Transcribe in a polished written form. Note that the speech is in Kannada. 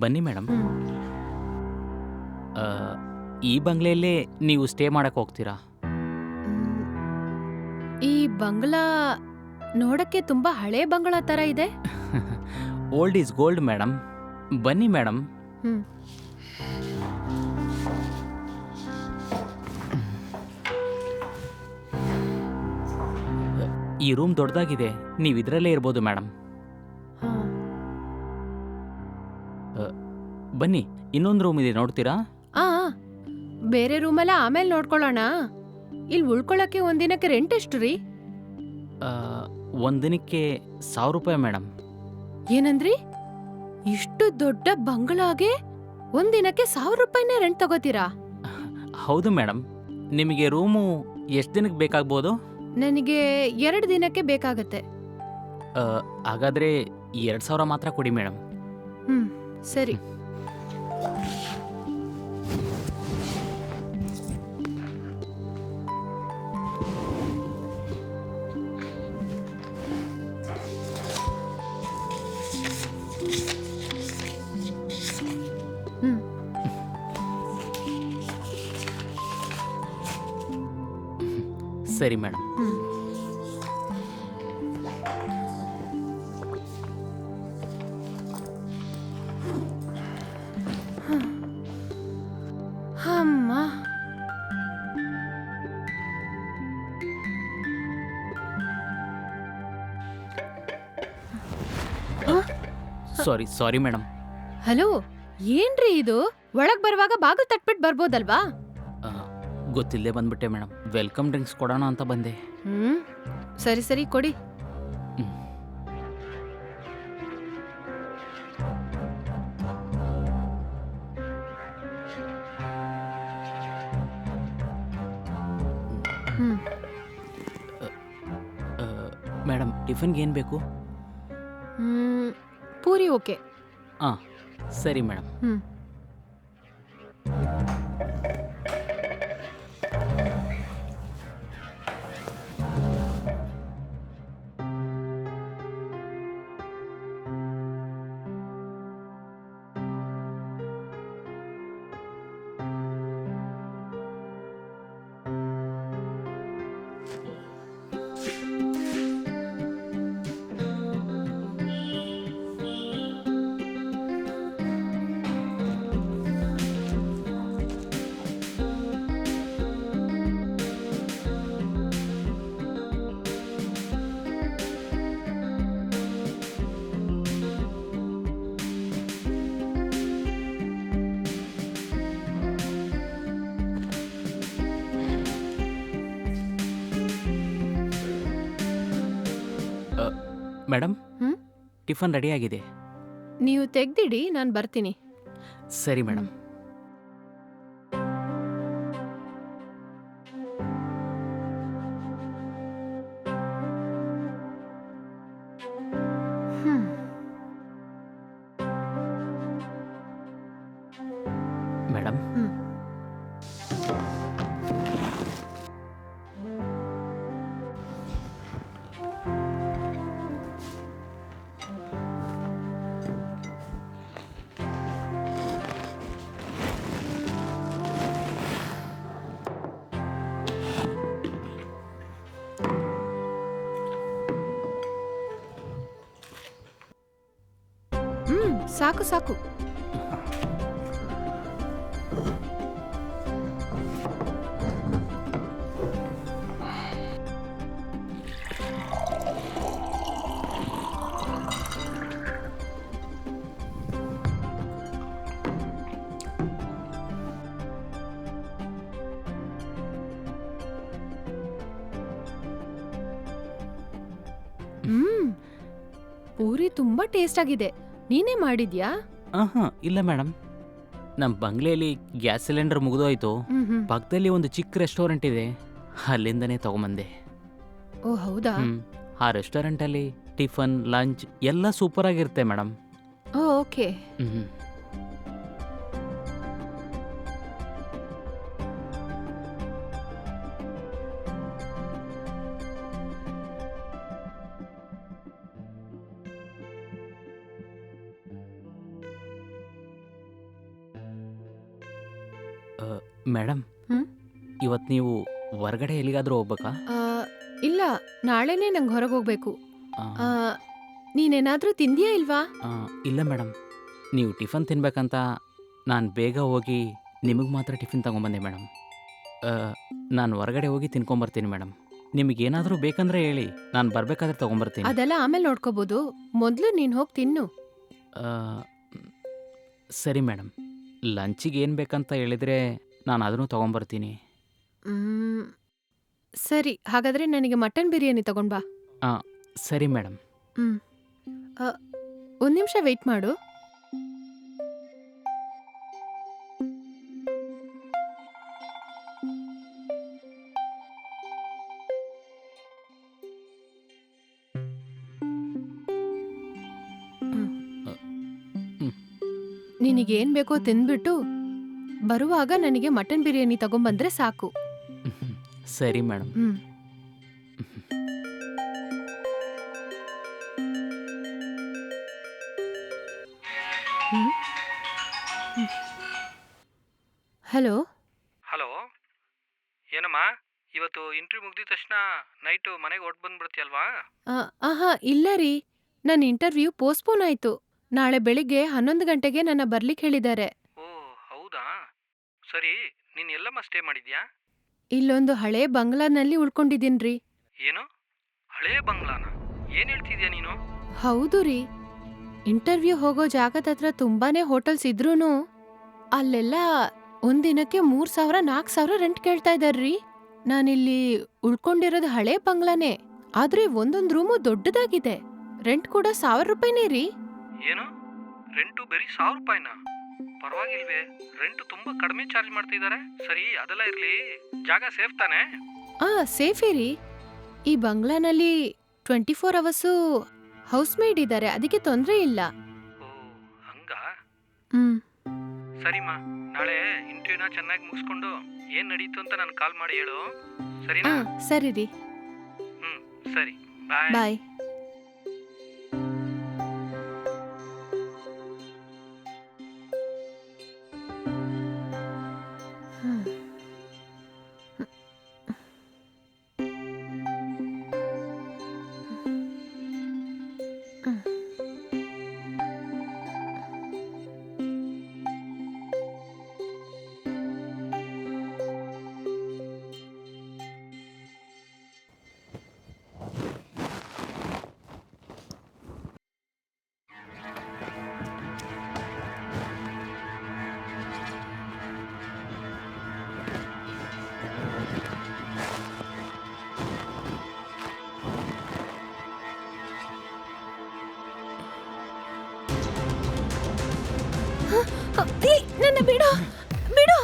ಬನ್ನಿ ಮೇಡಮ್. ಹ್ಮ್. ಆ, ಈ ಬಂಗ್ಲೆಯಲ್ಲೇ ನೀವು ಸ್ಟೇ ಮಾಡಕ್ಕೆ ಹೋಗ್ತೀರಾ? ಮ್, ಈ ಬಂಗ್ಲಾ ನೋಡಕ್ಕೆ ತುಂಬಾ ಹಳೆ ಬಂಗ್ಲಾ ತರ ಇದೆ. Old is gold madam. ಬನ್ನಿ ಮೇಡಮ್. ಹ್ಮ್. ಈ ರೂಮ್ ದೊಡ್ಡದಾಗಿದೆ, ನೀವು ಇದರಲ್ಲೇ ಇರ್ಬೋದು ಮೇಡಮ್. ಹಾ. ಬನ್ನಿ, ಇನ್ನೊಂದು ರೂಮ್ ಇದೆ, ನೋಡ್ತೀರಾ? ಆ ಬೇರೆ ರೂಮೆಲ್ಲ ಆಮೇಲೆ ನೋಡ್ಕೊಳ್ಳೋಣ. ಇಲ್ಲಿ ಉಳ್ಕೊಳಕ್ಕೆ ಒಂದಿನಕ್ಕೆ ರೆಂಟ್ ಎಷ್ಟು ರೀ? ಆ, ಒಂದಿನಕ್ಕೆ 1000 ರೂಪಾಯಿ ಮೇಡಮ್. ಏನಂದ್ರಿ? ಇಷ್ಟು ದೊಡ್ಡ ಬಂಗ್ಲಾಗೆ ಒಂದಿನಕ್ಕೆ 1000 ರೂಪಾಯಿನೇ ರೆಂಟ್ ತಗೋತೀರಾ? ಹೌದು ಮೇಡಮ್. ನಿಮಗೆ ರೂಮು ಎಷ್ಟು ದಿನಕ್ಕೆ ಬೇಕಾಗ್ಬೋದು? ನನಗೆ 2 ದಿನಕ್ಕೆ ಬೇಕಾಗತ್ತೆ. ಆ, ಹಾಗಾದ್ರೆ 2000 ಮಾತ್ರ ಕೊಡಿ ಮೇಡಮ್. ಹ್ಮ್, ಸರಿ. ಹ್ಮ್. ಸರಿ ಮೇಡಮ್. ಹ್ಮ್. ಅಮ್ಮ. Sorry madam. ಹಲೋ, ಏನ್ರಿ ಇದು? ಒಳಗ್ ಬರುವಾಗ ಬಾಗಿಲು ತಟ್ಬಿಟ್ಟು ಬರ್ಬೋದಲ್ವಾ? ಗೊತ್ತಿಲ್ಲದೆ ಬಂದ್ಬಿಟ್ಟೆ ಮೇಡಮ್. ವೆಲ್ಕಮ್ ಡ್ರಿಂಕ್ಸ್ ಕೊಡೋಣ ಅಂತ ಬಂದೆ. ಹ್ಮ್, ಸರಿ ಸರಿ ಕೊಡಿ. ಹ್ಮ್. ಹ್ಮ್. ಮೇಡಮ್, ಟಿಫನ್ಗೆ ಏನು ಬೇಕು? ಪೂರಿ ಓಕೆ. ಹಾಂ, ಸರಿ ಮೇಡಮ್. ಹ್ಮ್. ಮೇಡಮ್, ಹ್ಮ್? ಟಿಫನ್ ರೆಡಿಯಾಗಿದೆ. ನೀವು ತೆಗ್ದಿಡಿ, ನಾನು ಬರ್ತೀನಿ. ಸರಿ ಮೇಡಮ್. ಹ್ಮ್. ಮೇಡಮ್, ಹ್ಮ್. ಸಾಕು ಸಾಕು. ಪೂರಿ ತುಂಬಾ ಟೇಸ್ಟ್ ಆಗಿದೆ. ನೀನೇ ಮಾಡಿದ್ಯಾ? ಹಾಂ, ಇಲ್ಲ ಮೇಡಮ್. ನಮ್ಮ ಬಂಗ್ಲೆಯಲ್ಲಿ ಗ್ಯಾಸ್ ಸಿಲಿಂಡರ್ ಮುಗಿದೋಯ್ತು. ಪಕ್ಕದಲ್ಲಿ ಒಂದು ಚಿಕ್ಕ ರೆಸ್ಟೋರೆಂಟ್ ಇದೆ, ಅಲ್ಲಿಂದನೇ ತಗೊಂಬಂದೆ. ಓ ಹೌದಾ? ಆ ರೆಸ್ಟೋರೆಂಟಲ್ಲಿ ಟಿಫನ್, ಲಂಚ್ ಎಲ್ಲ ಸೂಪರ್ ಆಗಿರುತ್ತೆ ಮೇಡಮ್. ಓಕೆ. ಮೇಡಮ್, ಹ್ಮ್? ಇವತ್ತು ನೀವು ಹೊರಗಡೆ ಎಲ್ಲಿಗಾದರೂ ಹೋಗ್ಬೇಕಾ? ಆ, ಇಲ್ಲ, ನಾಳೆನೇ ನಂಗೆ ಹೊರಗೆ ಹೋಗ್ಬೇಕು. ಆ, ನೀನೇನಾದ್ರೂ ತಿಂದ್ಯಾ ಇಲ್ವಾ? ಆ, ಇಲ್ಲ ಮೇಡಮ್, ನೀವು ಟಿಫನ್ ತಿನ್ಬೇಕಂತ ನಾನು ಬೇಗ ಹೋಗಿ ನಿಮಗೆ ಮಾತ್ರ ಟಿಫಿನ್ ತೊಗೊಂಬಂದೆ ಮೇಡಮ್. ನಾನು ಹೊರಗಡೆ ಹೋಗಿ ತಿನ್ಕೊಂಬರ್ತೀನಿ ಮೇಡಮ್. ನಿಮಗೇನಾದರೂ ಬೇಕಂದ್ರೆ ಹೇಳಿ, ನಾನು ಬರಬೇಕಾದ್ರೆ ತೊಗೊಂಬರ್ತೀನಿ. ಅದೆಲ್ಲ ಆಮೇಲೆ ನೋಡ್ಕೋಬಹುದು. ಮೊದ್ಲು ನೀನ್ ಹೋಗಿ ತಿನ್ನು. ಆ, ಸರಿ ಮೇಡಮ್, ಲಂಚಿಗೆ ಏನು ಬೇಕಂತ ಹೇಳಿದರೆ ನಾನು ಅದನ್ನು ತೊಗೊಂಬರ್ತೀನಿ. ಮ್, ಸರಿ, ಹಾಗಾದ್ರೆ ನನಗೆ ಮಟನ್ ಬಿರಿಯಾನಿ ತಗೊಂಡ್ಬಾ. ಸರಿ ಮೇಡಮ್. ಹ್ಮ್. ಆ, ಒಂದ್ ನಿಮಿಷ ವೆಯ್ಟ್ ಮಾಡು. ನಿನಗೇನ್ ಬೇಕೋ ತಿಂದ್ಬಿಟ್ಟು ಬರುವಾಗ ನನಗೆ ಮಟನ್ ಬಿರಿಯಾನಿ ತಗೊಂಬಂದ್ರೆ ಸಾಕು. ಸರಿ ಮೇಡಮ್. ಹ್ಮ್. ಹ್ಮ್. ಹ್ಮ್. ಹಲೋ. ಹಲೋ, ಏನಮ್ಮ ಇವತ್ತು ಇಂಟರ್ವ್ಯೂ ಮುಗ್ದಿದ ತಕ್ಷಣ ನೈಟು ಮನೆಗೆ ಹೊಟ್ಟು ಬಂದ್ಬಿಡ್ತೀಯಲ್ವಾ? ಆಹಾ, ಇಲ್ಲ ರೀ, ನನ್ನ ಇಂಟರ್ವ್ಯೂ ಪೋಸ್ಟ್ಪೋನ್ ಆಯ್ತು. ನಾಳೆ ಬೆಳಿಗ್ಗೆ 11 ಗಂಟೆಗೆ ನನ್ನ ಬರ್ಲಿಕ್ಕೆ ಹೇಳಿದ್ದಾರೆ. ಓ ಹೌದಾ, ಸರಿ. ನೀನು ಎಲ್ಲಮ್ಮ ಸ್ಟೇ ಮಾಡಿದ್ಯಾ? ಇಲ್ಲೊಂದು ಹಳೆ ಬಂಗ್ಲಾನಲ್ಲಿ ಉಳ್ಕೊಂಡಿದ್ದೀನ್ರಿ. ಏನು, ಹಳೇ ಬಂಗ್ಲಾನ? ಏನು ಹೇಳ್ತಿದ್ಯಾ ನೀನು? ಹೌದು ರೀ, ಇಂಟರ್ವ್ಯೂ ಹೋಗೋ ಜಾಗದ ಹತ್ರ ತುಂಬಾನೇ ಹೋಟೆಲ್ಸ್ ಇದ್ರೂನು ಅಲ್ಲೆಲ್ಲ ಒಂದಿನಕ್ಕೆ 3,000 4,000 ರೆಂಟ್ ಕೇಳ್ತಾ ಇದಾರ್ರೀ. ನಾನಿಲ್ಲಿ ಉಳ್ಕೊಂಡಿರೋದು ಹಳೆ ಬಂಗ್ಲಾನೇ, ಆದ್ರೆ ಒಂದೊಂದ್ ರೂಮು ದೊಡ್ಡದಾಗಿದೆ. ರೆಂಟ್ ಕೂಡ 1,000 ರೂಪಾಯಿನೇ ರೀ. ಏನು, ರೆಂಟು ಬರೀ 1,000 ರೂಪಾಯಿನ? ಪರವಾಗಿಲ್ವೇ, ರೆಂಟು ತುಂಬಾ ಕಡಿಮೆ ಚಾರ್ಜ್ ಮಾಡ್ತಿದ್ದಾರೆ. ಸರಿ, ಅದೆಲ್ಲ ಇರ್ಲಿ, ಜಾಗ ಸೇಫ್ ತಾನೆ? ಸೇಫೇ ರೀ. ಈ ಬಂಗ್ಲಾನಲ್ಲಿ 24 ಅವರ್ಸು ಹೌಸ್ ಮೇಡ್ ಇದ್ದಾರೆ, ಅದಕ್ಕೆ ತೊಂದ್ರೆ ಇಲ್ಲ. ಓ ಹಂಗಾ? ಹ್ಮ್. ಸರಿಮ್ಮ, ನಾಳೆ ಇಂಟರ್ವ್ಯೂನ ಚೆನ್ನಾಗಿ ಮುಗಿಸ್ಕೊಂಡು ಏನು ನಡೀತು ಅಂತ ನಾನು ಕಾಲ್ ಮಾಡಿ ಹೇಳು, ಸರಿನಾ? ಸರಿ ರೀ, ಸರಿ, ಬಾಯ್. ಬಾಯ್. ನನ್ನ ಬಿಡು, ಬಿಡು.